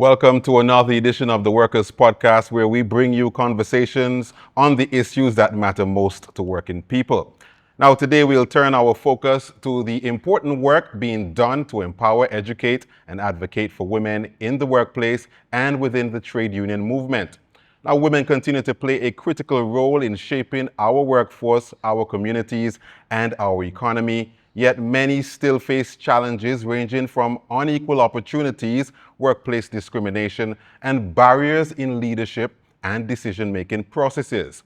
Welcome to another edition of the Workers Podcast, where we bring you conversations on the issues that matter most to working people. Now, today we'll turn our focus to the important work being done to empower, educate, and advocate for women in the workplace and within the trade union movement. Now, women continue to play a critical role in shaping our workforce, our communities, and our economy. Yet many still face challenges ranging from unequal opportunities, workplace discrimination, and barriers in leadership and decision-making processes.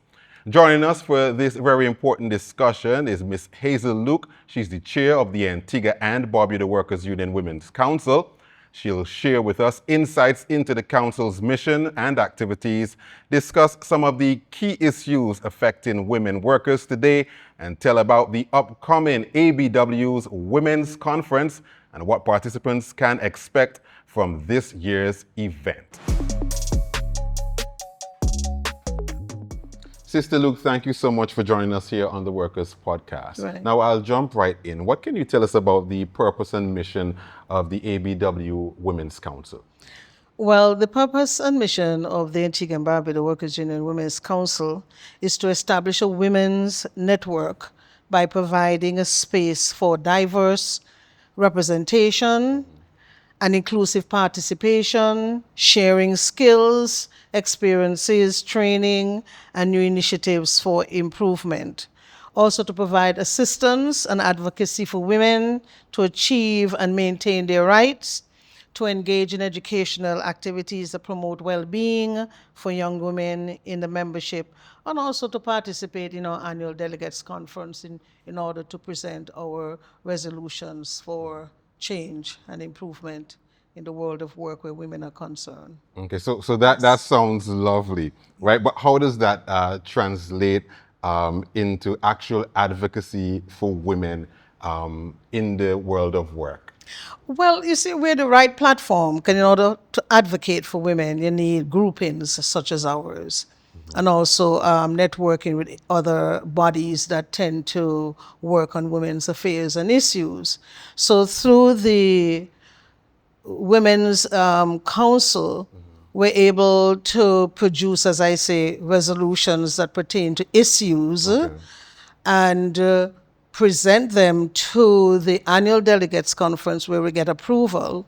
Joining us for this very important discussion is Ms. Hazel Luke. She's the chair of the Antigua and Barbuda Workers Union Women's Council. She'll share with us insights into the Council's mission and activities, discuss some of the key issues affecting women workers today, and tell about the upcoming ABWU's Women's Conference and what participants can expect from this year's event. Sister Luke, thank you so much for joining us here on the Workers Podcast. Right. Now, I'll jump right in. What can you tell us about the purpose and mission of the ABWU Women's Council? Well, the purpose and mission of the Antigua and Barbuda Workers Union Women's Council is to establish a women's network by providing a space for diverse representation and inclusive participation, sharing skills, experiences, training, and new initiatives for improvement. Also to provide assistance and advocacy for women to achieve and maintain their rights, to engage in educational activities that promote well-being for young women in the membership, and also to participate in our annual delegates conference in order to present our resolutions for change and improvement in the world of work where women are concerned. Okay, so that sounds lovely, right? But how does that translate into actual advocacy for women in the world of work? Well, you see, we're the right platform. In order to advocate for women, you need groupings such as ours, and also networking with other bodies that tend to work on women's affairs and issues. So through the Women's Council, we're able to produce, as I say, resolutions that pertain to issues and present them to the annual delegates conference where we get approval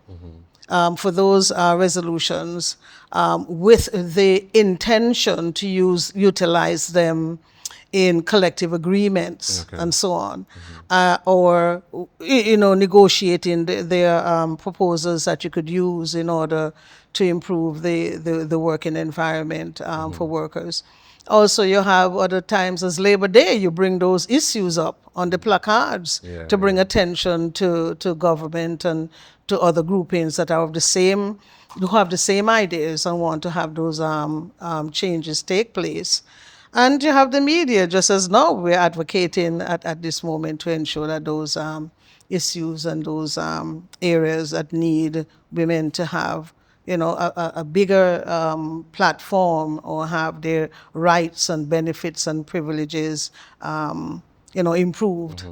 for those resolutions with the intention to utilize them in collective agreements and so on, or negotiating their proposals that you could use in order to improve the working environment for workers. Also, you have other times as Labor Day, you bring those issues up on the placards to bring attention to government and to other groupings that are who have the same ideas and want to have those changes take place. And you have the media, just as now we're advocating at this moment to ensure that those issues and those areas that need women to have, a bigger platform or have their rights and benefits and privileges, improved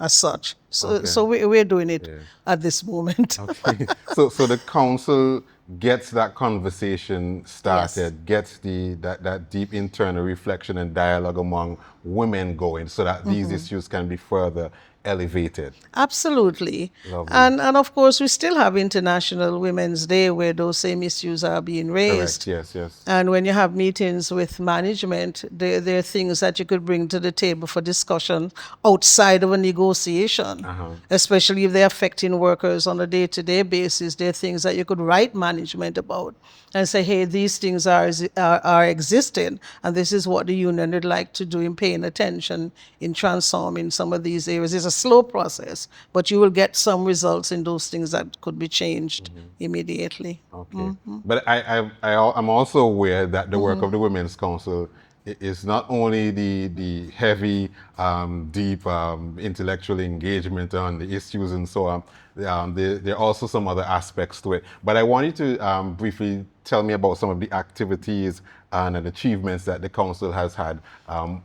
as such. So we're doing it at this moment. Okay. So the council gets that conversation started, gets that deep internal reflection and dialogue among women going so that these issues can be further elevated. Absolutely. Lovely. And of course, we still have International Women's Day where those same issues are being raised. Correct. Yes. And when you have meetings with management, there are things that you could bring to the table for discussion outside of a negotiation, especially if they're affecting workers on a day-to-day basis. There are things that you could write management about and say, hey, these things are existing, and this is what the union would like to do in paying attention in transforming some of these areas. It's a slow process, but you will get some results in those things that could be changed immediately. Okay. But I'm also aware that the work of the Women's Council is not only the heavy, deep intellectual engagement on the issues and so on. There are also some other aspects to it. But I want you to briefly tell me about some of the activities and achievements that the council has had,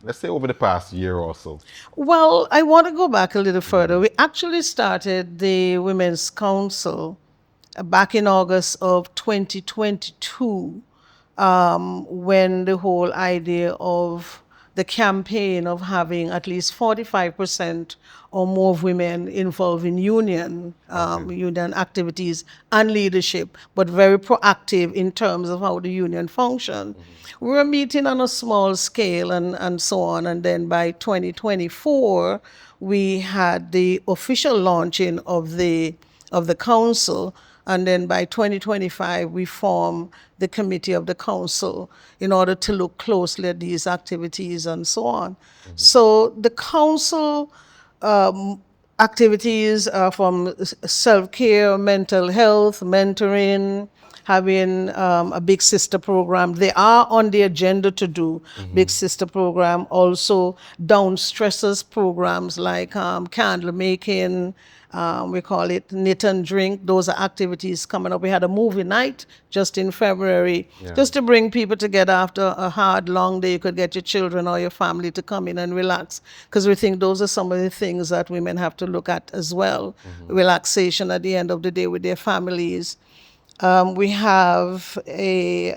let's say over the past year or so. Well, I want to go back a little further. We actually started the Women's Council back in August of 2022, when the whole idea of the campaign of having at least 45% or more of women involved in union activities and leadership, but very proactive in terms of how the union function. We were meeting on a small scale and so on. And then by 2024, we had the official launching of the council, and then by 2025 we formed the committee of the council in order to look closely at these activities and so on. So the council activities are from self-care, mental health, mentoring, having a big sister program. They are on the agenda to do big sister program. Also down stressors programs like candle making, we call it knit and drink. Those are activities coming up. We had a movie night just in February, just to bring people together after a hard, long day. You could get your children or your family to come in and relax, because we think those are some of the things that women have to look at as well. Relaxation at the end of the day with their families. We have a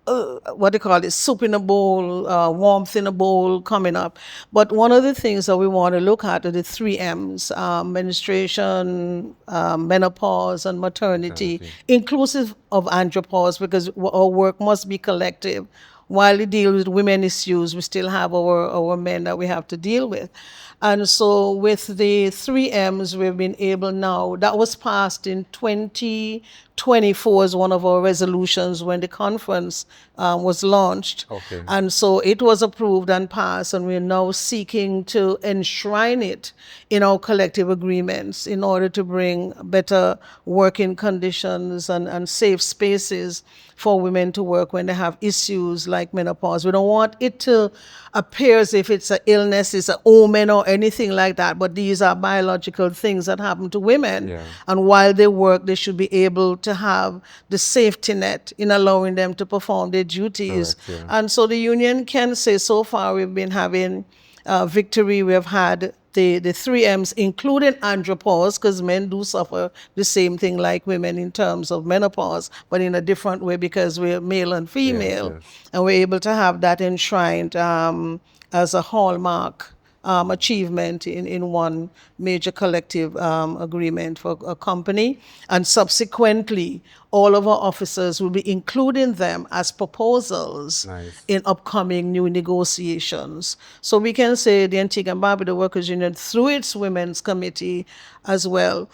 what do you call it, soup in a bowl, warmth in a bowl coming up. But one of the things that we want to look at are the 3 M's, menstruation, menopause, and maternity, inclusive of andropause, because our work must be collective. While we deal with women issues, we still have our men that we have to deal with. And so with the 3 M's, we've been able now, that was passed in 2024 as one of our resolutions when the conference was launched. Okay. And so it was approved and passed, and we're now seeking to enshrine it in our collective agreements in order to bring better working conditions and safe spaces for women to work when they have issues like menopause. We don't want it to appear as if it's an illness, it's an omen or anything like that, but these are biological things that happen to women. Yeah. And while they work, they should be able to have the safety net in allowing them to perform their duties. Correct, yeah. And so the union can say so far we've been having victory. We have had the 3 M's, including andropause, because men do suffer the same thing like women in terms of menopause, but in a different way because we're male and female. Yes. And we're able to have that enshrined as a hallmark achievement in one major collective agreement for a company. And subsequently, all of our officers will be including them as proposals Nice. in upcoming new negotiations. So we can say the Antigua and Barbuda Workers Union, through its women's committee as well,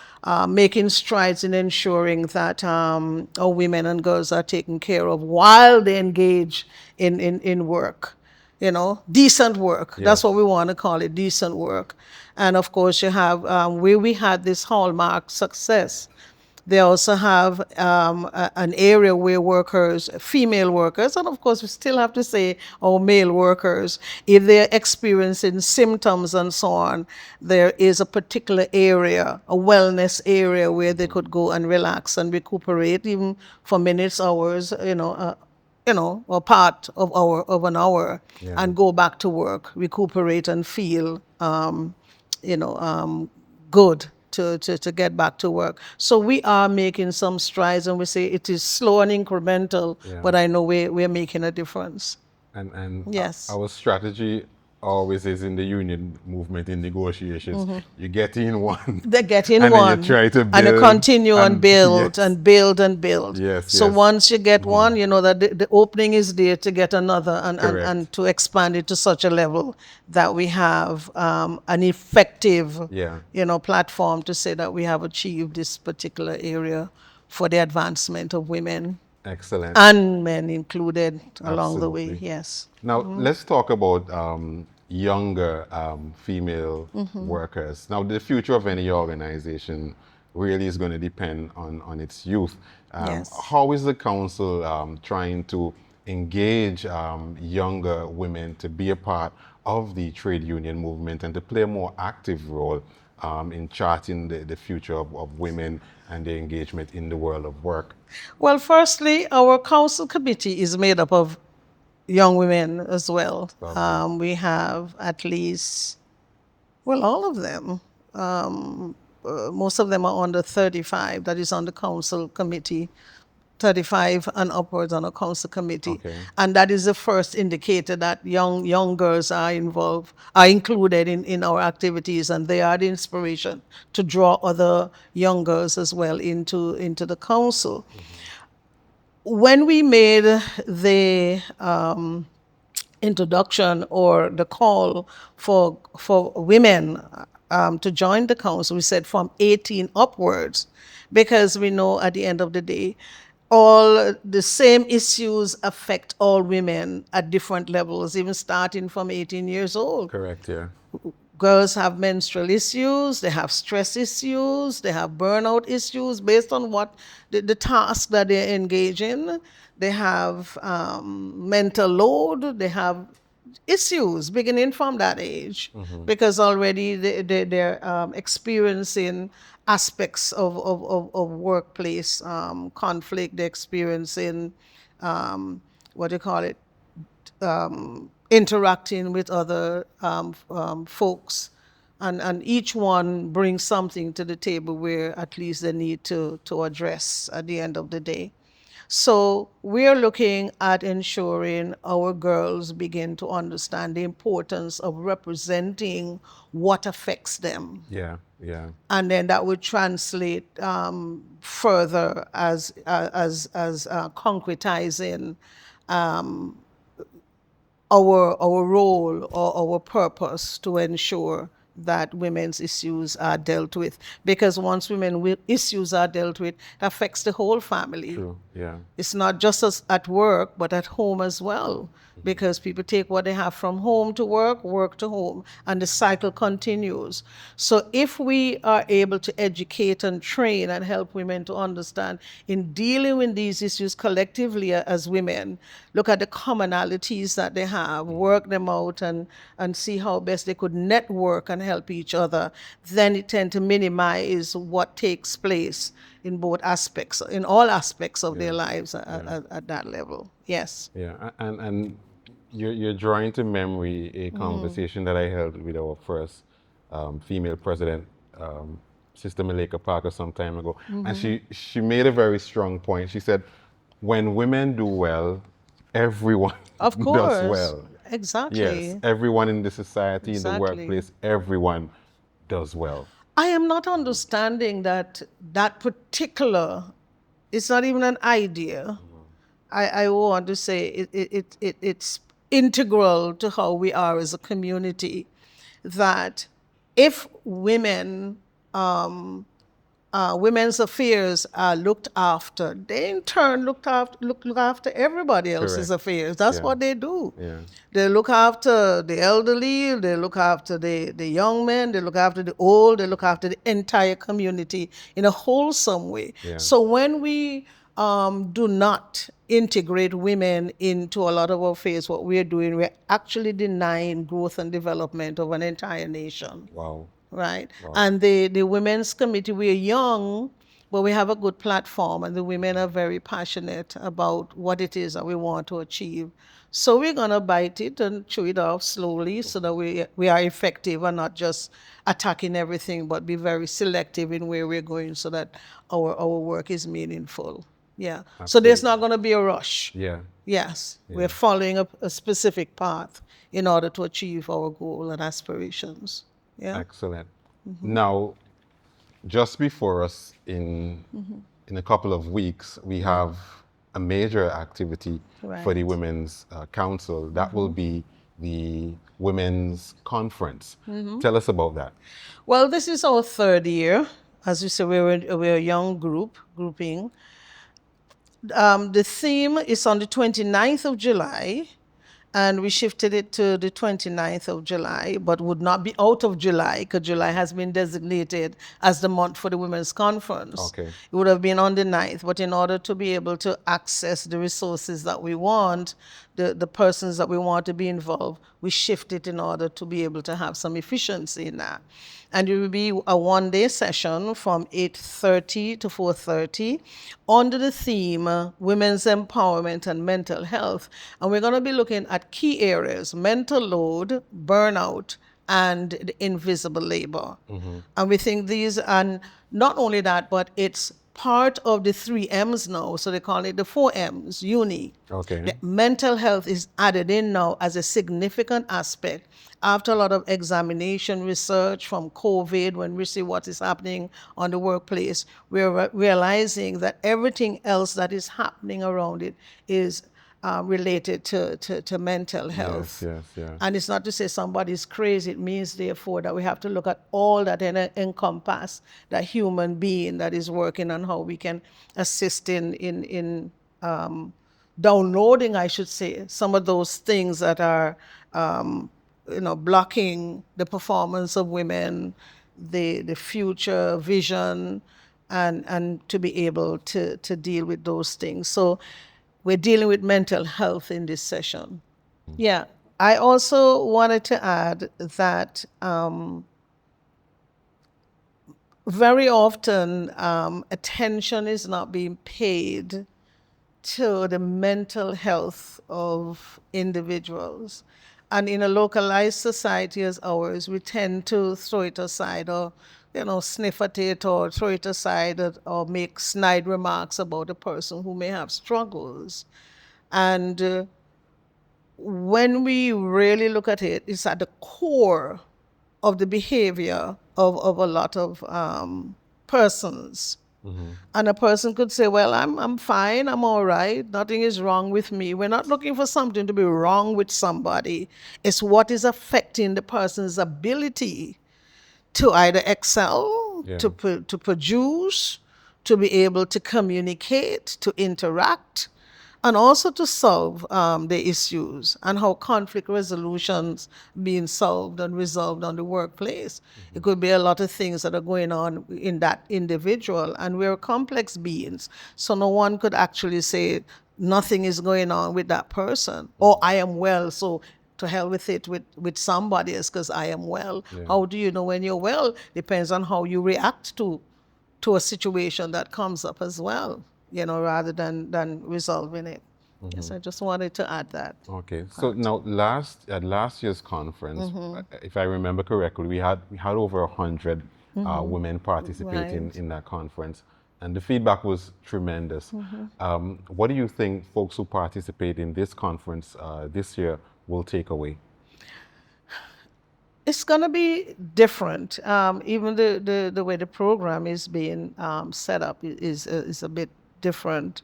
making strides in ensuring that our women and girls are taken care of while they engage in work. You know, decent work. That's what we want to call it, decent work. And of course, you have where we had this hallmark success. They also have an area where workers, female workers, and of course we still have to say our male workers, if they're experiencing symptoms and so on, there is a particular area, a wellness area where they could go and relax and recuperate, even for minutes, hours, or part of an hour, and go back to work, recuperate and feel, good to get back to work. So we are making some strides, and we say it is slow and incremental, but I know we're making a difference. And Yes. our strategy always is in the union movement in negotiations. You get in one. They get in and one, then you try to build, and you continue and build yes. and build and build. Yes, So yes. once you get one, you know that the opening is there to get another Correct. and to expand it to such a level that we have an effective, platform to say that we have achieved this particular area for the advancement of women. Excellent. And men included along the way, Absolutely. yes. Now, let's talk about younger female workers. Now, the future of any organization really is going to depend on its youth. Yes. How is the council trying to engage younger women to be a part of the trade union movement and to play a more active role in charting the future of women and their engagement in the world of work? Well, firstly, our council committee is made up of young women as well. We have at least, all of them. most of them are under 35, that is on the council committee, 35 and upwards on a council committee. Okay. And that is the first indicator that young girls are included in our activities, and they are the inspiration to draw other young girls as well into the council. When we made the introduction or the call for women to join the council, we said from 18 upwards, because we know at the end of the day, all the same issues affect all women at different levels, even starting from 18 years old. Correct, yeah. Girls have menstrual issues, they have stress issues, they have burnout issues based on what the task that they're engaged in. They have mental load, they have issues beginning from that age, because already they're experiencing aspects of workplace conflict, they're experiencing what do you call it, interacting with other folks, and each one brings something to the table where at least they need to address at the end of the day. So we're looking at ensuring our girls begin to understand the importance of representing what affects them, Yeah, yeah. and then that would translate further as concretizing our role or our purpose to ensure that women's issues are dealt with. Because once issues are dealt with, it affects the whole family. True, yeah. It's not just at work, but at home as well. Because people take what they have from home to work, work to home, and the cycle continues. So if we are able to educate and train and help women to understand in dealing with these issues collectively as women, look at the commonalities that they have, work them out, and see how best they could network and help each other, then it tends to minimize what takes place in both aspects, in all aspects of their lives at that level. Yes. Yeah, and you're drawing to memory a conversation that I held with our first female president, Sister Malika Parker, some time ago. And she made a very strong point. She said, when women do well, everyone Of course. does well. Exactly. Yes, everyone in the society, in the Exactly. workplace, everyone does well. I am not understanding that particular, it's not even an idea. I want to say it's integral to how we are as a community, that if women's affairs are looked after, they in turn look after everybody else's Correct. affairs. That's Yeah. what they do. Yeah. They look after the elderly, they look after the young men, they look after the old, they look after the entire community in a wholesome way. Yeah. So when we do not integrate women into a lot of our affairs, what we're doing, we're actually denying growth and development of an entire nation. Wow. Right. Wow. And the women's committee, we're young, but we have a good platform, and the women are very passionate about what it is that we want to achieve. So we're going to bite it and chew it off slowly so that we are effective and not just attacking everything, but be very selective in where we're going so that our work is meaningful. Yeah. So there's not going to be a rush. Yeah. Yes. We're following a specific path in order to achieve our goal and aspirations. Yeah. Excellent. Now, just before us in a couple of weeks, we have a major activity for the Women's Council. That will be the Women's Conference. Tell us about that. Well, this is our third year. As you said, we're a young grouping. The theme is on the 29th of July, and we shifted it to the 29th of July, but would not be out of July because July has been designated as the month for the Women's Conference. Okay. It would have been on the 9th, but in order to be able to access the resources that we want, the persons that we want to be involved, we shift it in order to be able to have some efficiency in that. And it will be a one-day session from 8:30 to 4:30 under the theme Women's Empowerment and Mental Health. And we're going to be looking at key areas: mental load, burnout, and the invisible labor. And we think these, and not only that, but it's part of the 3 M's now. So they call it the 4 M's, uni. Okay. The mental health is added in now as a significant aspect after a lot of examination research from COVID. When we see what is happening on the workplace, we're realizing that everything else that is happening around it is related to mental health. Yes, yeah. And it's not to say somebody's crazy. It means, therefore, that we have to look at all that encompass that human being that is working on how we can assist in downloading, I should say, some of those things that are, blocking the performance of women, the future vision, and to be able to deal with those things. So we're dealing with mental health in this session. Yeah. I also wanted to add that very often attention is not being paid to the mental health of individuals. And in a localized society as ours, we tend to throw it aside or, sniff at it or throw it aside or make snide remarks about a person who may have struggles. And when we really look at it, it's at the core of the behavior of a lot of persons. And a person could say, well, I'm fine, I'm all right, nothing is wrong with me. We're not looking for something to be wrong with somebody. It's what is affecting the person's ability to either excel, Yeah. to produce, to be able to communicate, to interact, and also to solve the issues, and how conflict resolutions being solved and resolved on the workplace. It could be a lot of things that are going on in that individual, and we're complex beings. So no one could actually say nothing is going on with that person, or I am well, so to hell with it with somebody else because I am well. How do you know when you're well? Depends on how you react to a situation that comes up as well, rather than resolving it. Yes, I just wanted to add that. Okay. So now, at last year's conference, if I remember correctly, we had over 100 women participating Right. in that conference, and the feedback was tremendous. What do you think folks who participate in this conference this year will take away? It's going to be different. Even the way the program is being set up is a bit different.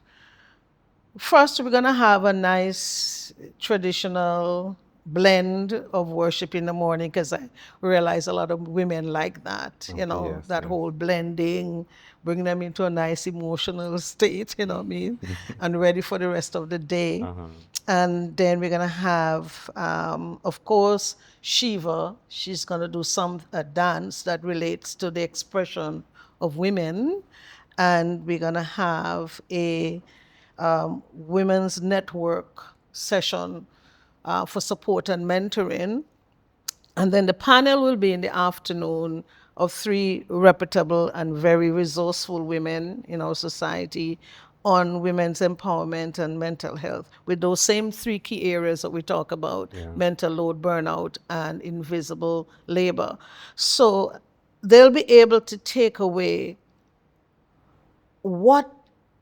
First, we're going to have a nice traditional blend of worship in the morning because I realize a lot of women like that, yes, that yes. whole blending, bring them into a nice emotional state, you know what I mean, and ready for the rest of the day. And then we're going to have, of course, Shiva. She's going to do a dance that relates to the expression of women. And we're going to have a women's network session for support and mentoring. And then the panel will be in the afternoon of 3 reputable and very resourceful women in our society on women's empowerment and mental health with those same 3 key areas that we talk about, mental load, burnout, and invisible labor. So they'll be able to take away what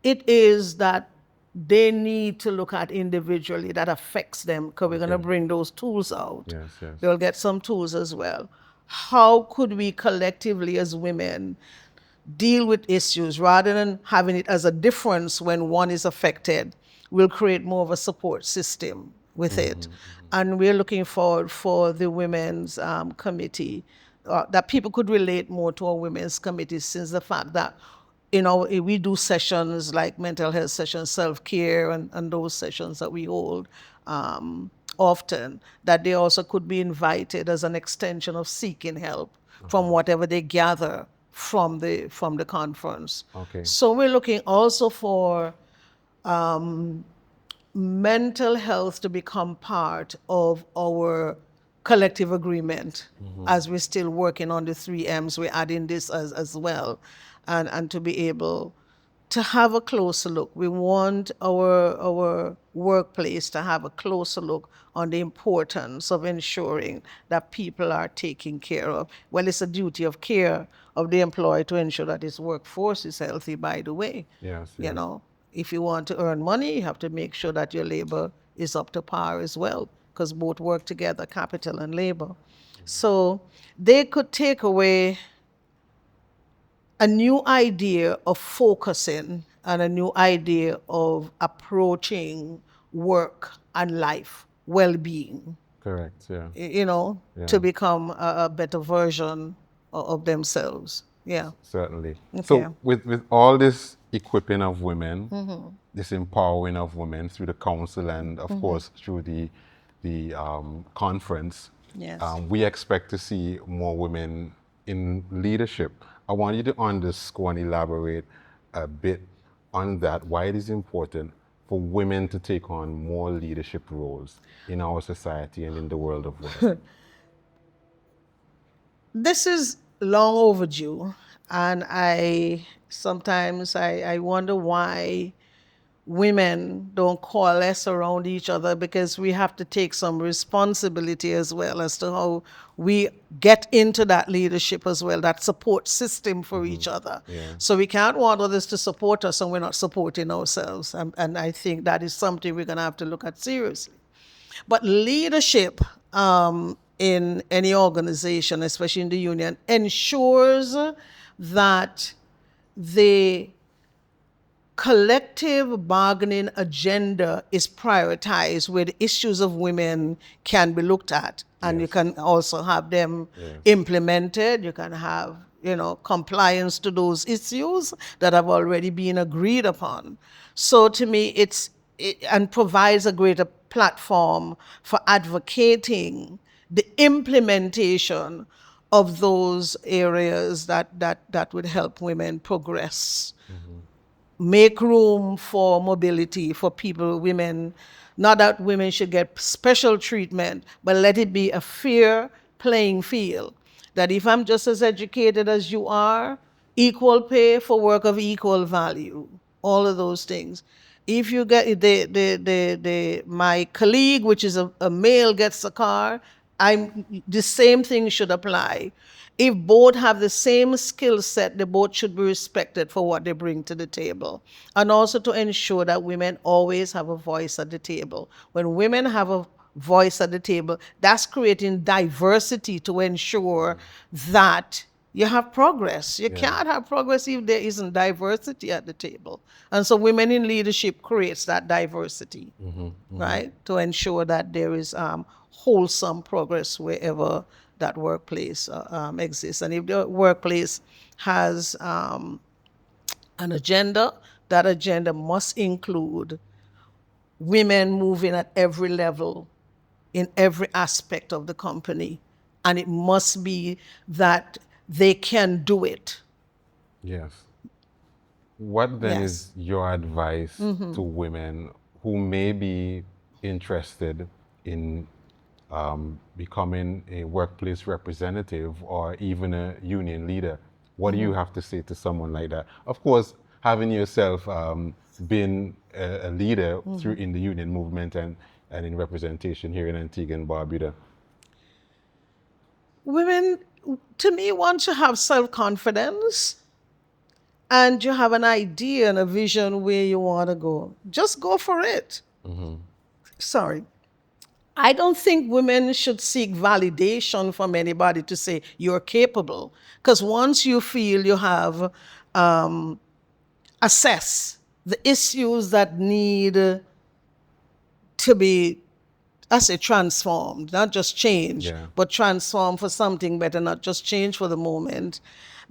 it is that they need to look at individually that affects them, because we're going to bring those tools out. Yes, yes. They'll get some tools as well. How could we collectively as women deal with issues rather than having it as a difference when one is affected? We'll create more of a support system with it. And we're looking forward for the women's committee, that people could relate more to our women's committee, since the fact that we do sessions like mental health sessions, self-care, and those sessions that we hold often, that they also could be invited as an extension of seeking help from whatever they gather from the conference. Okay. So we're looking also for mental health to become part of our collective agreement. As we're still working on the 3 M's, we're adding this as well, and to be able to have a closer look. We want our workplace to have a closer look on the importance of ensuring that people are taken care of. Well, it's a duty of care of the employer to ensure that his workforce is healthy, by the way. Yes, You yes. know, if you want to earn money, you have to make sure that your labor is up to par as well, because both work together, capital and labor. So they could take away a new idea of focusing and a new idea of approaching work and life, well-being, Correct, yeah. to Yeah. become a better version of themselves. Yeah. Certainly. Okay. So with all this equipping of women, this empowering of women through the council and of course through the conference, Yes. we expect to see more women in leadership. I want you to underscore and elaborate a bit on that, why it is important for women to take on more leadership roles in our society and in the world of work. This is long overdue, and I sometimes I wonder why women don't coalesce around each other, because we have to take some responsibility as well as to how we get into that leadership as well, that support system for each other. Yeah. So we can't want others to support us and we're not supporting ourselves. And I think that is something we're going to have to look at seriously. But leadership in any organization, especially in the union, ensures that the collective bargaining agenda is prioritized, where the issues of women can be looked at, and you Yes. can also have them Yes. implemented. You can have compliance to those issues that have already been agreed upon. So to me, and provides a greater platform for advocating the implementation of those areas that would help women progress. Make room for mobility for people, women. Not that women should get special treatment, but let it be a fair playing field. That if I'm just as educated as you are, equal pay for work of equal value, all of those things. If you get my colleague, which is a male, gets a car, the same thing should apply. If both have the same skill set, they both should be respected for what they bring to the table. And also to ensure that women always have a voice at the table. When women have a voice at the table, that's creating diversity to ensure that you have progress. You can't have progress if there isn't diversity at the table. And so women in leadership creates that diversity, right? To ensure that there is wholesome progress wherever that workplace exists. And if the workplace has an agenda, that agenda must include women moving at every level, in every aspect of the company. And it must be that they can do it. Yes. What then Yes. is your advice to women who may be interested in becoming a workplace representative or even a union leader? What do you have to say to someone like that? Of course, having yourself been a leader through in the union movement and in representation here in Antigua and Barbuda. Women, to me, once you have self-confidence and you have an idea and a vision where you want to go, just go for it. Sorry. I don't think women should seek validation from anybody to say you're capable. Because once you feel you have assessed the issues that need to be, I say, transformed, not just change, but transform for something better, not just change for the moment,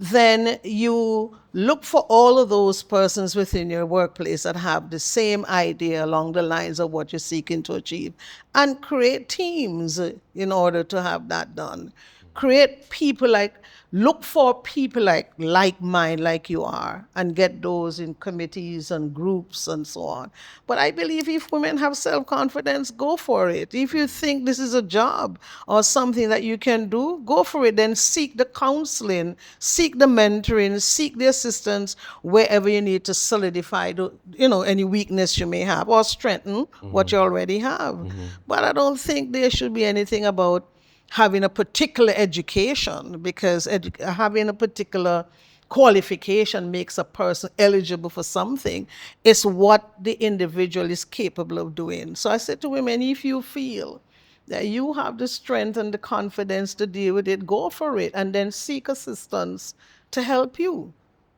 then you look for all of those persons within your workplace that have the same idea along the lines of what you're seeking to achieve, and create teams in order to have that done. Create people like look for people like mine, like you are, and get those in committees and groups and so on. But I believe if women have self-confidence, go for it. If you think this is a job or something that you can do, go for it. Then seek the counseling, seek the mentoring, seek the assistance wherever you need to solidify any weakness you may have or strengthen what you already have. But I don't think there should be anything about having a particular education, because having a particular qualification makes a person eligible for something. It's what the individual is capable of doing. So I said to women, if you feel that you have the strength and the confidence to deal with it, go for it, and then seek assistance to help you,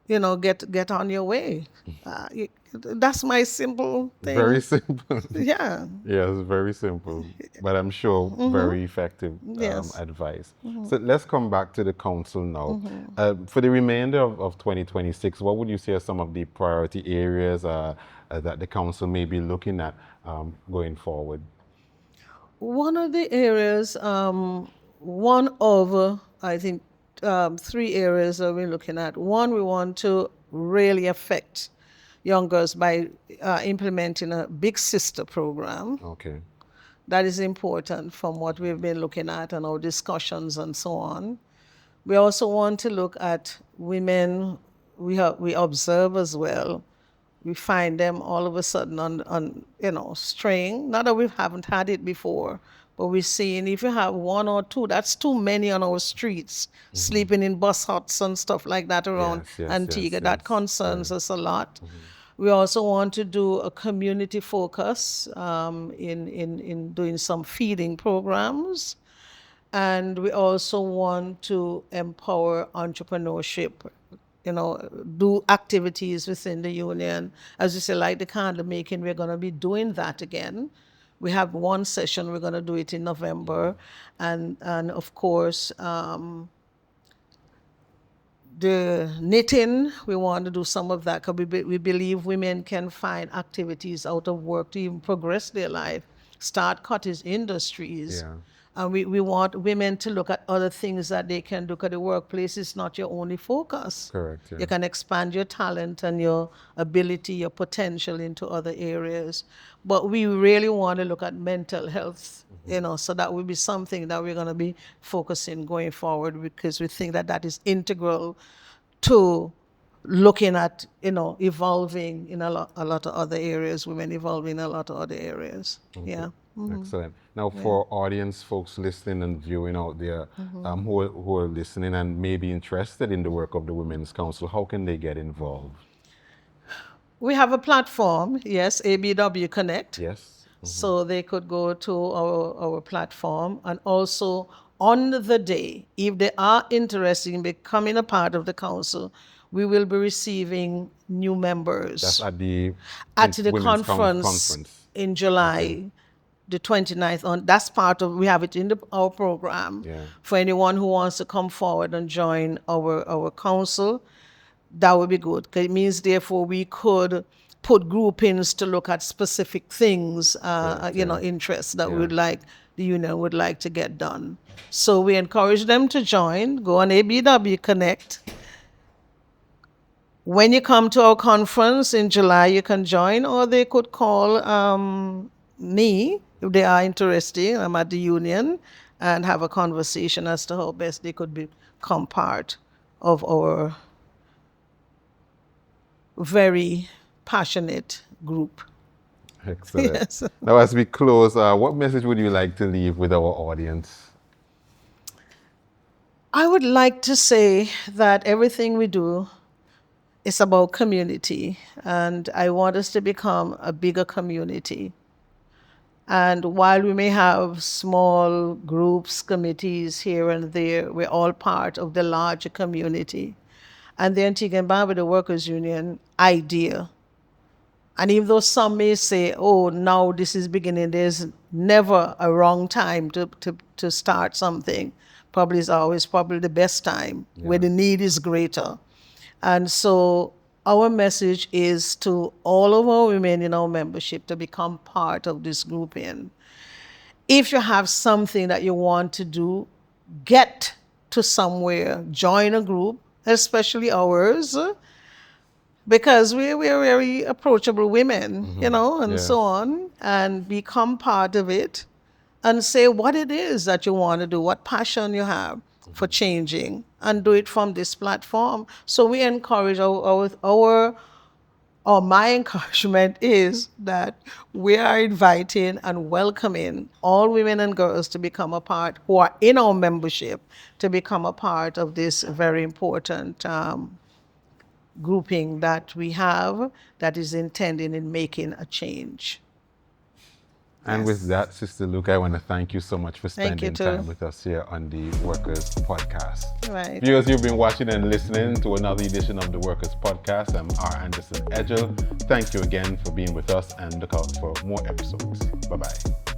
get on your way. That's my simple Very thing. simple. Yeah. Yes, very simple, but I'm sure very effective Yes. advice. So let's come back to the council now. For the remainder of 2026, what would you say are some of the priority areas that the council may be looking at going forward? One of the areas, one of, I think, three areas that we're looking at. One, we want to really affect young girls by implementing a big sister program. Okay. That is important from what we've been looking at and our discussions and so on. We also want to look at women we observe as well. We find them all of a sudden on straying. Not that we haven't had it before, but we're seeing if you have one or two, that's too many on our streets, sleeping in bus huts and stuff like that around Antigua. That concerns us a lot. We also want to do a community focus in doing some feeding programs. And we also want to empower entrepreneurship, do activities within the union. As you say, like the candle making, we're going to be doing that again. We have one session, we're going to do it in November. And of course, the knitting, we want to do some of that because we believe women can find activities out of work to even progress their life, start cottage industries. Yeah. And we want women to look at other things that they can do because the workplace is not your only focus. Correct. Yeah. You can expand your talent and your ability, your potential into other areas. But we really want to look at mental health, so that will be something that we're going to be focusing going forward because we think that that is integral to looking at, evolving in a lot of other areas, women evolving in a lot of other areas. Okay. Yeah. Excellent. Now, for audience folks listening and viewing out there who are listening and may be interested in the work of the Women's Council, how can they get involved? We have a platform, yes, ABWU Connect. Yes. So they could go to our platform, and also on the day, if they are interested in becoming a part of the council, we will be receiving new members. That's at the Women's conference in July. The 29th on, that's part of, we have it in our program. Yeah. For anyone who wants to come forward and join our council, that would be good. Because it means, therefore, we could put groupings to look at specific things, interests that the union would like to get done. So we encourage them to join. Go on ABW Connect. When you come to our conference in July, you can join, or they could call me if they are interested. I'm at the union, and have a conversation as to how best they could become part of our very passionate group. Excellent. Yes. Now, as we close, what message would you like to leave with our audience? I would like to say that everything we do is about community, and I want us to become a bigger community. And while we may have small groups, committees here and there, we're all part of the larger community. And the Antigua and Barbuda Workers Union idea. And even though some may say, oh, now this is beginning, there's never a wrong time to start something. Probably is always probably the best time where the need is greater. And so our message is to all of our women in our membership to become part of this grouping. If you have something that you want to do, get to somewhere, join a group, especially ours, because we're very approachable women, and Yes. so on, and become part of it and say what it is that you want to do, what passion you have for changing, and do it from this platform. So we encourage or my encouragement is that we are inviting and welcoming all women and girls to become a part, who are in our membership, to become a part of this very important grouping that we have that is intended in making a change. And with that, Sister Luke, I want to thank you so much for Thank you spending too. time with us here on the Workers Podcast. Right. Viewers, you've been watching and listening to another edition of the Workers Podcast. I'm R. Anderson Edgel. Thank you again for being with us, and look out for more episodes. Bye-bye.